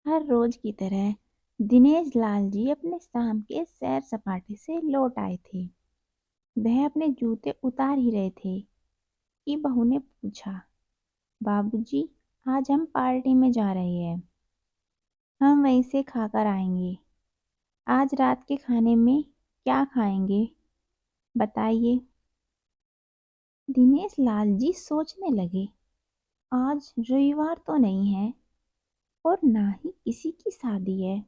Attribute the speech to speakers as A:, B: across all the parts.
A: हर रोज की तरह दिनेश लाल जी अपने शाम के सैर सपाटे से लौट आए थे। वह अपने जूते उतार ही रहे थे कि बहू ने पूछा, बाबूजी, आज हम पार्टी में जा रहे हैं। हम वहीं से खाकर आएंगे। आज रात के खाने में क्या खाएंगे, बताइए। दिनेश लाल जी सोचने लगे, आज रविवार तो नहीं है और ना ही किसी की शादी है।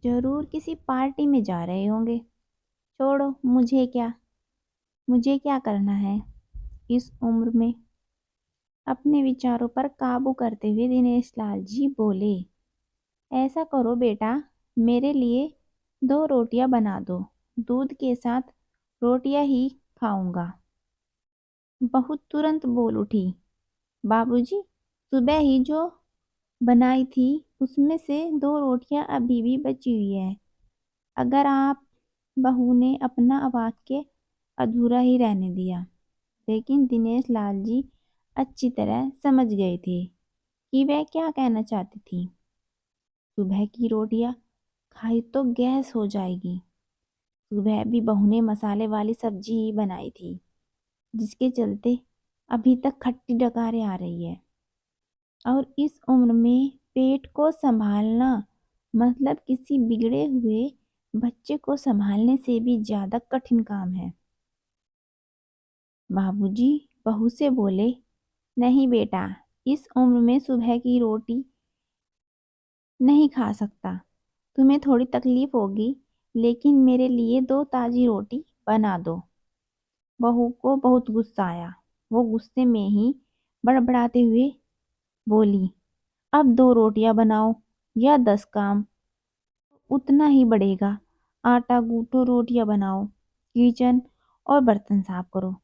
A: जरूर किसी पार्टी में जा रहे होंगे। छोड़ो, मुझे क्या करना है इस उम्र में। अपने विचारों पर काबू करते हुए दिनेश लाल जी बोले, ऐसा करो बेटा, मेरे लिए 2 रोटियां बना दो। दूध के साथ रोटियां ही खाऊंगा। बहू तुरंत बोल उठी, बाबूजी, सुबह ही जो बनाई थी उसमें से 2 रोटियां अभी भी बची हुई है। अगर आप, बहू ने अपना वाक्य अधूरा ही रहने दिया। लेकिन दिनेश लाल जी अच्छी तरह समझ गए थे कि वह क्या कहना चाहती थी। सुबह की रोटियां खाई तो गैस हो जाएगी। सुबह भी बहू ने मसाले वाली सब्जी ही बनाई थी, जिसके चलते अभी तक खट्टी डकारें आ रही है। और इस उम्र में पेट को संभालना मतलब किसी बिगड़े हुए बच्चे को संभालने से भी ज्यादा कठिन काम है। बाबूजी बहू से बोले, नहीं बेटा, इस उम्र में सुबह की रोटी नहीं खा सकता। तुम्हें थोड़ी तकलीफ होगी, लेकिन मेरे लिए 2 ताजी रोटी बना दो। बहू को बहुत गुस्सा आया। वो गुस्से में ही बड़बड़ाते हुए बोली, अब 2 रोटियां बनाओ या 10 काम, उतना ही बढ़ेगा। आटा गूंथो, रोटियां बनाओ, किचन और बर्तन साफ करो।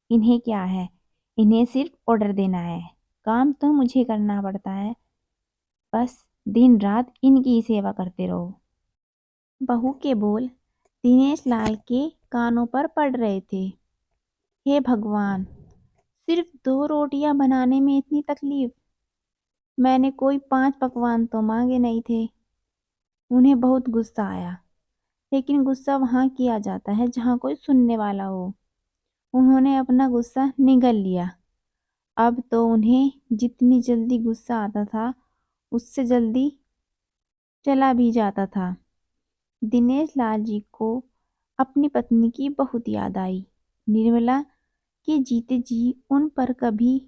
A: इन्हें क्या है, इन्हें सिर्फ ऑर्डर देना है। काम तो मुझे करना पड़ता है। बस दिन रात इनकी ही सेवा करते रहो। बहू के बोल दिनेश लाल के कानों पर पड़ रहे थे। हे भगवान, सिर्फ 2 रोटियां बनाने में इतनी तकलीफ। मैंने कोई 5 पकवान तो मांगे नहीं थे। उन्हें बहुत गुस्सा आया, लेकिन गुस्सा वहां किया जाता है जहां कोई सुनने वाला हो। उन्होंने अपना गुस्सा निगल लिया। अब तो उन्हें जितनी जल्दी गुस्सा आता था, उससे जल्दी चला भी जाता था। दिनेश लाल जी को अपनी पत्नी की बहुत याद आई। निर्मला के जीते जी उन पर कभी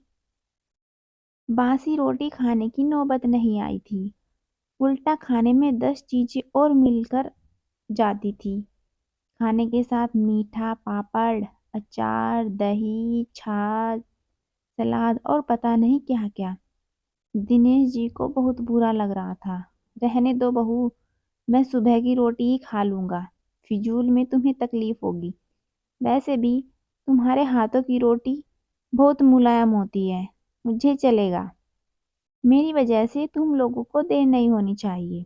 A: बासी रोटी खाने की नौबत नहीं आई थी। उल्टा खाने में 10 चीजें और मिलकर जाती थी। खाने के साथ मीठा, पापड़, अचार, दही, छाछ, सलाद और पता नहीं क्या क्या। दिनेश जी को बहुत बुरा लग रहा था। रहने दो बहू, मैं सुबह की रोटी ही खा लूंगा। फिजूल में तुम्हें तकलीफ होगी। वैसे भी तुम्हारे हाथों की रोटी बहुत मुलायम होती है। मुझे चलेगा। मेरी वजह से तुम लोगों को देर नहीं होनी चाहिए।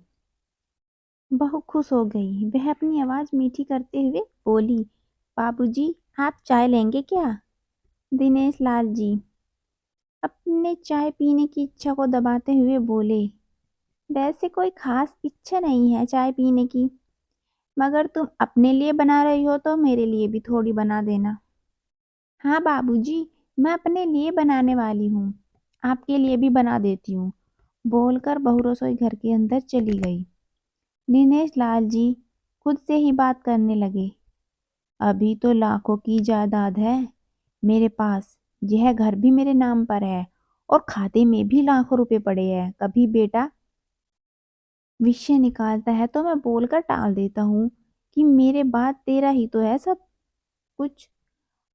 A: बहू खुश हो गई। वह अपनी आवाज मीठी करते हुए बोली, बाबूजी, आप चाय लेंगे क्या? दिनेश लाल जी अपने चाय पीने की इच्छा को दबाते हुए बोले, वैसे कोई खास इच्छा नहीं है चाय पीने की, मगर तुम अपने लिए बना रही हो तो मेरे लिए भी थोड़ी बना देना। हाँ बाबूजी, मैं अपने लिए बनाने वाली हूँ। आपके लिए भी बना देती हूँ, बोलकर बहू रसोई घर के अंदर चली गई। दिनेश लाल जी खुद से ही बात करने लगे, अभी तो लाखों की जायदाद है मेरे पास। यह घर भी मेरे नाम पर है और खाते में भी लाखों रुपए पड़े हैं। कभी बेटा विषय निकालता है तो मैं बोलकर टाल देता हूँ कि मेरे बाद तेरा ही तो है सब कुछ।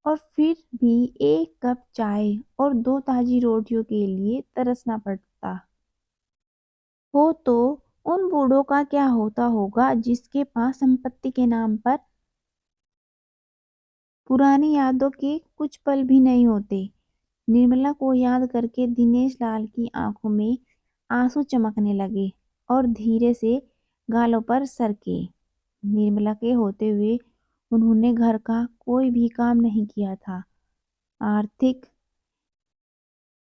A: और फिर भी एक कप चाय और 2 ताजी रोटियों के लिए तरसना पड़ता हो तो उन बूढ़ों का क्या होता होगा जिसके पास संपत्ति के नाम पर पुरानी यादों के कुछ पल भी नहीं होते। निर्मला को याद करके दिनेश लाल की आंखों में आंसू चमकने लगे और धीरे से गालों पर सरके। निर्मला के होते हुए उन्होंने घर का कोई भी काम नहीं किया था। आर्थिक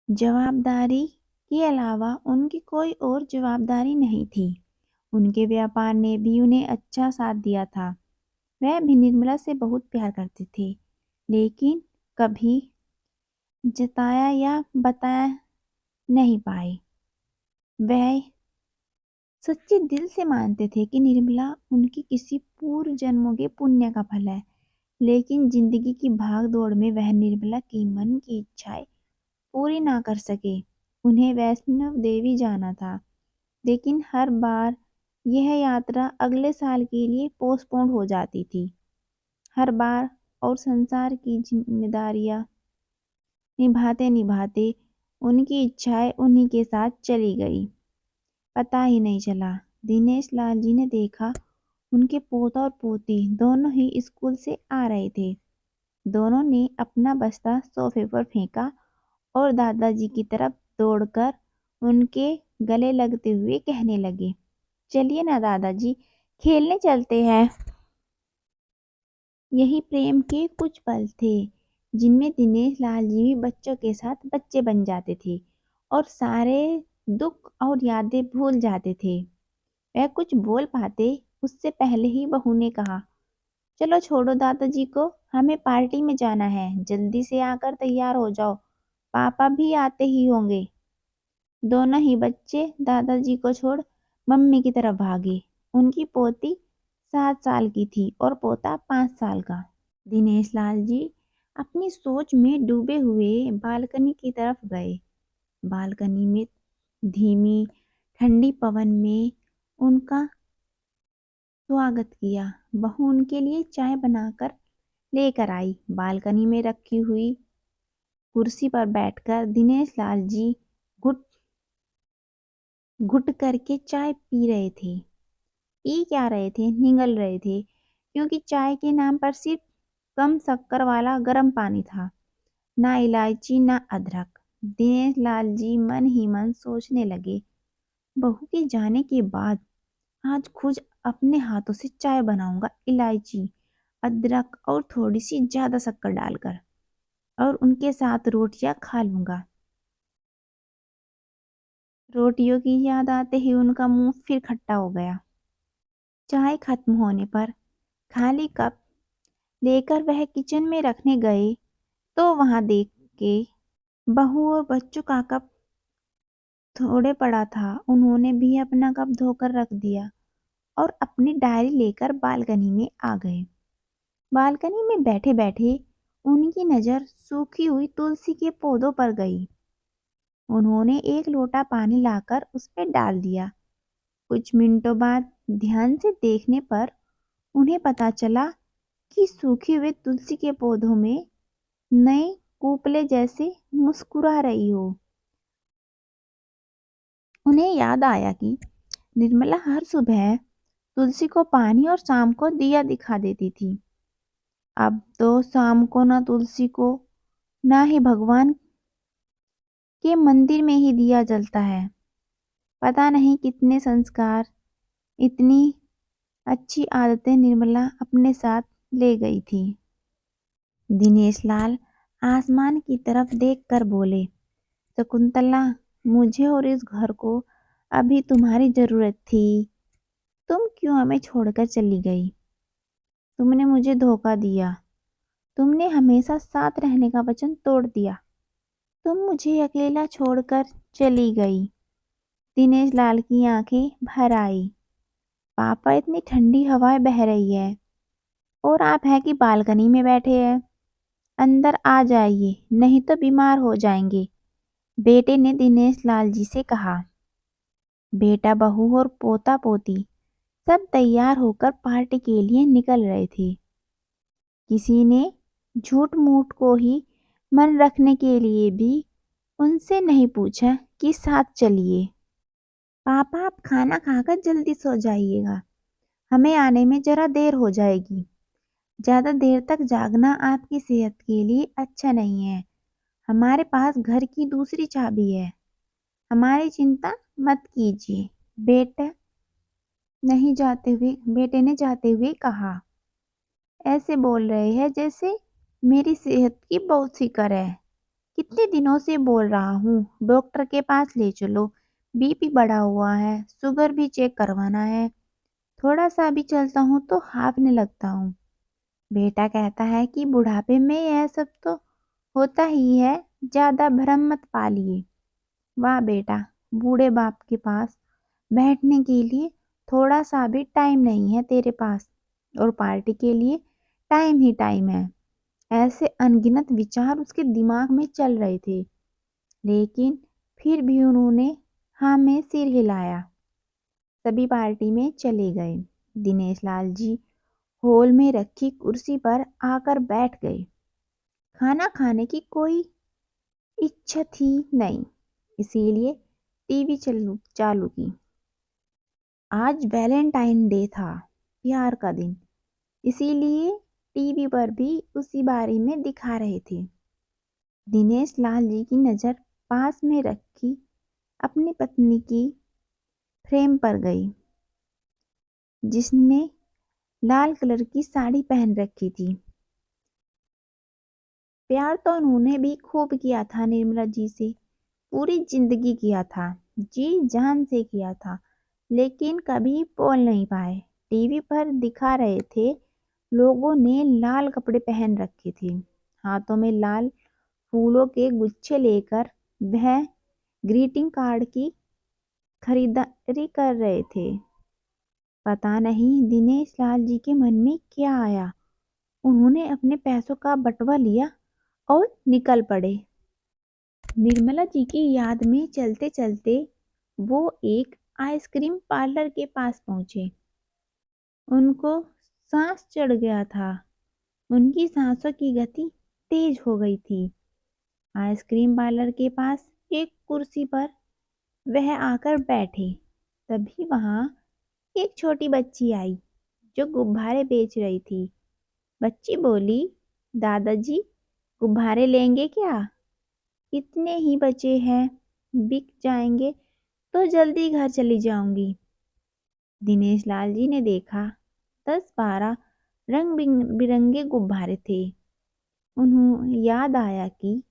A: जवाबदारी के अलावा उनकी कोई और जवाबदारी नहीं थी। उनके व्यापार ने भी उन्हें अच्छा साथ दिया था। वह भी निर्मला से बहुत प्यार करते थे, लेकिन कभी जताया या बताया नहीं पाए। वह सच्चे दिल से मानते थे कि निर्मला उनकी किसी पूर्व जन्मों के पुण्य का फल है, लेकिन जिंदगी की भाग दौड़ में वह निर्मला की मन की इच्छाएं पूरी ना कर सके। उन्हें वैष्णव देवी जाना था, लेकिन हर बार यह यात्रा अगले साल के लिए पोस्टपोन हो जाती थी। हर बार और संसार की जिम्मेदारियां निभाते निभाते उनकी इच्छाएं उन्हीं के साथ चली गई। पता ही नहीं चला। दिनेश लाल जी ने देखा, उनके पोता और पोती दोनों ही स्कूल से आ रहे थे। दोनों ने अपना बस्ता सोफे पर फेंका और दादाजी की तरफ दौड़कर उनके गले लगते हुए कहने लगे, चलिए ना दादाजी, खेलने चलते हैं। यही प्रेम के कुछ पल थे, जिनमें दिनेश लाल जी भी बच्चों के साथ बच्चे बन जाते थे और सारे दुख और यादें भूल जाते थे। वह कुछ बोल पाते उससे पहले ही बहू ने कहा, चलो छोड़ो दादाजी को, हमें पार्टी में जाना है, जल्दी से आकर तैयार हो जाओ, पापा भी आते ही होंगे। दोनों ही बच्चे दादाजी को छोड़ मम्मी की तरफ भागे। उनकी पोती 7 साल की थी और पोता 5 साल का। दिनेश लाल जी अपनी सोच में डूबे हुए बालकनी की तरफ गए। बालकनी में धीमी ठंडी पवन में उनका स्वागत किया। बहू उनके लिए चाय बनाकर लेकर आई। बालकनी में रखी हुई कुर्सी पर बैठकर दिनेश लाल जी घुट घुट करके चाय पी रहे थे। पी क्या रहे थे, निगल रहे थे, क्योंकि चाय के नाम पर सिर्फ कम शक्कर वाला गर्म पानी था, ना इलायची ना अदरक। दिनेश लाल जी मन ही मन सोचने लगे, बहू के जाने के बाद आज खुद अपने हाथों से चाय बनाऊंगा, इलायची अदरक और थोड़ी सी ज्यादा शक्कर डालकर, और उनके साथ रोटियां खा लूंगा। रोटियों की याद आते ही उनका मुंह फिर खट्टा हो गया। चाय खत्म होने पर खाली कप लेकर वह किचन में रखने गए तो वहां देख के बहू और बच्चों का कप थोड़े पड़ा था। उन्होंने भी अपना कप धोकर रख दिया और अपनी डायरी लेकर बालकनी में आ गए। बालकनी में बैठे बैठे उनकी नजर सूखी हुई तुलसी के पौधों पर गई। उन्होंने एक लोटा पानी लाकर उस पर डाल दिया। कुछ मिनटों बाद ध्यान से देखने पर उन्हें पता चला कि सूखे हुए तुलसी के पौधों में नए कोपले जैसे मुस्कुरा रही हो। उन्हें याद आया कि निर्मला हर सुबह तुलसी को पानी और शाम को दिया दिखा देती थी। अब तो शाम को ना तुलसी को ना ही भगवान के मंदिर में ही दिया जलता है। पता नहीं कितने संस्कार, इतनी अच्छी आदतें निर्मला अपने साथ ले गई थी। दिनेश लाल आसमान की तरफ देखकर बोले, शकुंतला, मुझे और इस घर को अभी तुम्हारी जरूरत थी। तुम क्यों हमें छोड़कर चली गई? तुमने मुझे धोखा दिया। तुमने हमेशा साथ रहने का वचन तोड़ दिया। तुम मुझे अकेला छोड़कर चली गई। दिनेश लाल की आंखें भर आई। पापा, इतनी ठंडी हवाएं बह रही है और आप है कि बालकनी में बैठे हैं। अंदर आ जाइए, नहीं तो बीमार हो जाएंगे, बेटे ने दिनेश लाल जी से कहा। बेटा, बहू और पोता पोती सब तैयार होकर पार्टी के लिए निकल रहे थे। किसी ने झूठ मूठ को ही मन रखने के लिए भी उनसे नहीं पूछा कि साथ चलिए। पापा, आप खाना खाकर जल्दी सो जाइएगा, हमें आने में जरा देर हो जाएगी। ज्यादा देर तक जागना आपकी सेहत के लिए अच्छा नहीं है। हमारे पास घर की दूसरी चाबी है, हमारी चिंता मत कीजिए, बेटा बेटे ने जाते हुए कहा। ऐसे बोल रहे हैं जैसे मेरी सेहत की बहुत फिक्र है। कितने दिनों से बोल रहा हूँ डॉक्टर के पास ले चलो, बीपी बढ़ा हुआ है, शुगर भी चेक करवाना है। थोड़ा सा भी चलता हूँ तो हाँफने लगता हूँ। बेटा कहता है कि बुढ़ापे में यह सब तो होता ही है, ज्यादा भ्रम मत पालिए। वाह बेटा, बूढ़े बाप के पास बैठने के लिए थोड़ा सा भी टाइम नहीं है तेरे पास, और पार्टी के लिए टाइम ही टाइम है। ऐसे अनगिनत विचार उसके दिमाग में चल रहे थे, लेकिन फिर भी उन्होंने हाँ में सिर हिलाया। सभी पार्टी में चले गए। दिनेश लाल जी हॉल में रखी कुर्सी पर आकर बैठ गए। खाना खाने की कोई इच्छा थी नहीं, इसीलिए टीवी चालू की। आज वैलेंटाइन डे था, प्यार का दिन, इसीलिए टीवी पर भी उसी बारे में दिखा रहे थे। दिनेश लाल जी की नज़र पास में रखी अपनी पत्नी की फ्रेम पर गई, जिसने लाल कलर की साड़ी पहन रखी थी। प्यार तो उन्होंने भी खूब किया था निर्मला जी से, पूरी जिंदगी किया था, जी जान से किया था, लेकिन कभी बोल नहीं पाए। टीवी पर दिखा रहे थे, लोगों ने लाल कपड़े पहन रखे थे, हाथों में लाल फूलों के गुच्छे लेकर वह ग्रीटिंग कार्ड की खरीदारी कर रहे थे। पता नहीं दिनेश लाल जी के मन में क्या आया, उन्होंने अपने पैसों का बटवा लिया और निकल पड़े। निर्मला जी की याद में चलते चलते वो एक आइसक्रीम पार्लर के पास पहुंचे। उनको सांस चढ़ गया था, उनकी सांसों की गति तेज हो गई थी। आइसक्रीम पार्लर के पास एक कुर्सी पर वह आकर बैठे। तभी वहां एक छोटी बच्ची आई जो गुब्बारे बेच रही थी। बच्ची बोली, दादाजी गुब्बारे लेंगे क्या? इतने ही बचे हैं, बिक जाएंगे तो जल्दी घर चली जाऊंगी। दिनेश लाल जी ने देखा 10-12 रंग बिरंगे गुब्बारे थे। उन्हें याद आया कि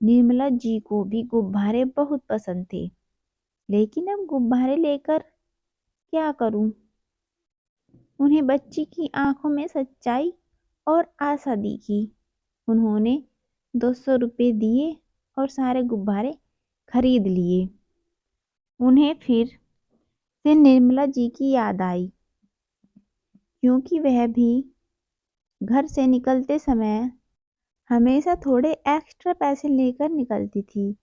A: निर्मला जी को भी गुब्बारे बहुत पसंद थे, लेकिन अब गुब्बारे लेकर क्या करूं? उन्हें बच्ची की आंखों में सच्चाई और आशा दिखी। उन्होंने 200 रुपये दिए और सारे गुब्बारे खरीद लिए। उन्हें फिर से निर्मला जी की याद आई, क्योंकि वह भी घर से निकलते समय हमेशा थोड़े एक्स्ट्रा पैसे लेकर निकलती थी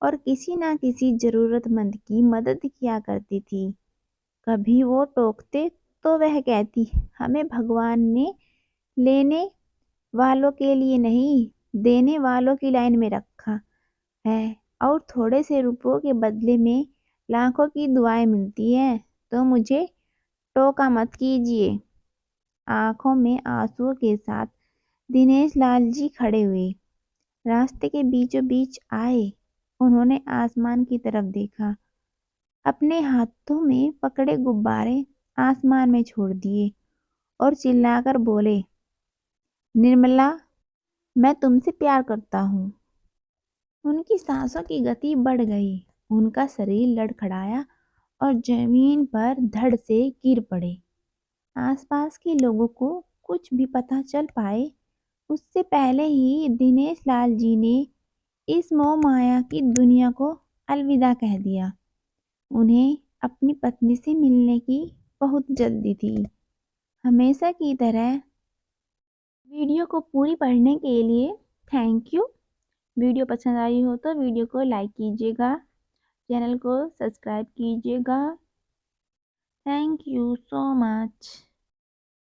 A: और किसी ना किसी जरूरतमंद की मदद किया करती थी। कभी वो टोकते तो वह कहती, हमें भगवान ने लेने वालों के लिए नहीं, देने वालों की लाइन में रखा है, और थोड़े से रुपयों के बदले में लाखों की दुआएं मिलती हैं, तो मुझे टोका मत कीजिए। आंखों में आंसुओं के साथ दिनेश लाल जी खड़े हुए, रास्ते के बीचों बीच आए। उन्होंने आसमान की तरफ देखा, अपने हाथों में पकड़े गुब्बारे आसमान में छोड़ दिए और चिल्लाकर बोले, निर्मला, मैं तुमसे प्यार करता हूँ। उनकी सांसों की गति बढ़ गई, उनका शरीर लड़खड़ाया और जमीन पर धड़ से गिर पड़े। आसपास के लोगों को कुछ भी पता चल पाए उससे पहले ही दिनेश लाल जी ने इस मोह माया की दुनिया को अलविदा कह दिया। उन्हें अपनी पत्नी से मिलने की बहुत जल्दी थी। हमेशा की तरह वीडियो को पूरी पढ़ने के लिए थैंक यू। वीडियो पसंद आई हो तो वीडियो को लाइक कीजिएगा, चैनल को सब्सक्राइब कीजिएगा। Thank you so much.